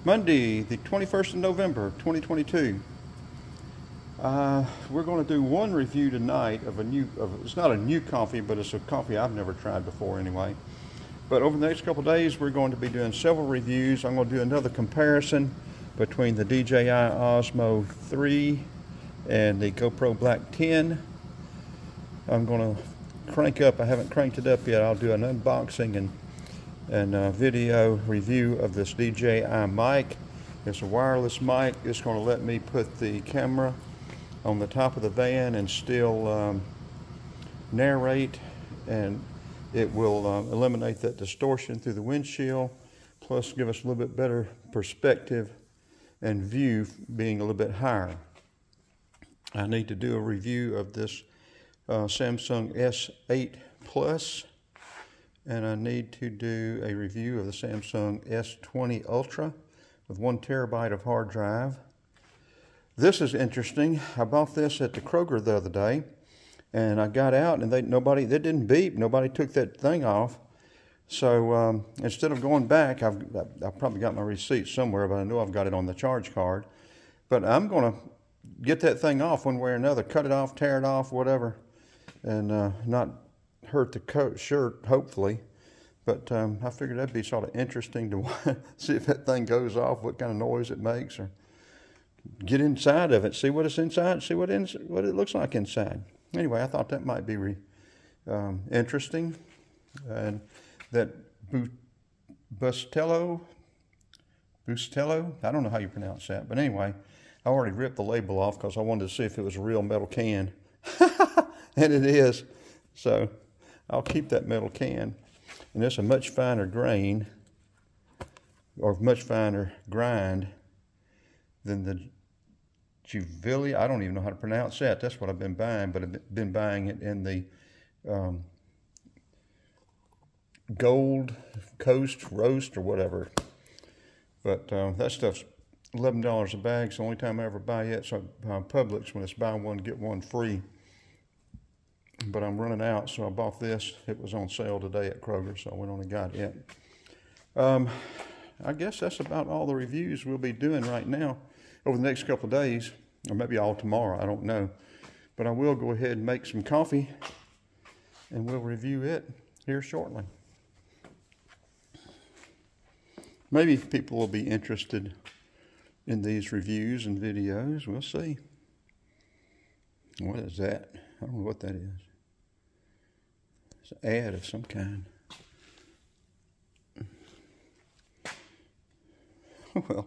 Monday, the 21st of November, 2022. We're going to do one review tonight of it's not a new coffee, but it's a coffee I've never tried before anyway. But over the next couple of days, we're going to be doing several reviews. I'm going to do another comparison between the DJI Osmo 3 and the GoPro Black 10. I'm going to crank up, I haven't cranked it up yet. I'll do an unboxing and video review of this DJI mic. It's a wireless mic. It's going to let me put the camera on the top of the van and still narrate, and it will eliminate that distortion through the windshield, plus give us a little bit better perspective and view being a little bit higher. I need to do a review of this Samsung S8 Plus, and I need to do a review of the Samsung S22 Ultra with 1 terabyte of hard drive. This is interesting. I bought this at the Kroger the other day, and I got out and they didn't beep. Nobody took that thing off. So instead of going back, I probably got my receipt somewhere, but I know I've got it on the charge card. But I'm going to get that thing off one way or another, cut it off, tear it off, whatever, and not hurt the shirt, hopefully. But I figured that'd be sort of interesting to see if that thing goes off, what kind of noise it makes, or get inside of it, see what it's inside, see what it looks like inside. Anyway, I thought that might be interesting. And that Bustello, I don't know how you pronounce that, but anyway, I already ripped the label off because I wanted to see if it was a real metal can. And it is. So I'll keep that metal can. And it's a much finer grain, or much finer grind than the Juvilia. I don't even know how to pronounce that. That's what I've been buying, but I've been buying it in the Gold Coast Roast or whatever. But that stuff's $11 a bag. It's the only time I ever buy it. So Publix, when it's buy one, get one free. But I'm running out, so I bought this. It was on sale today at Kroger, so I went on and got it. I guess that's about all the reviews we'll be doing right now over the next couple of days, or maybe all tomorrow, I don't know. But I will go ahead and make some coffee, and we'll review it here shortly. Maybe people will be interested in these reviews and videos. We'll see. What is that? I don't know what that is. It's an ad of some kind. Well.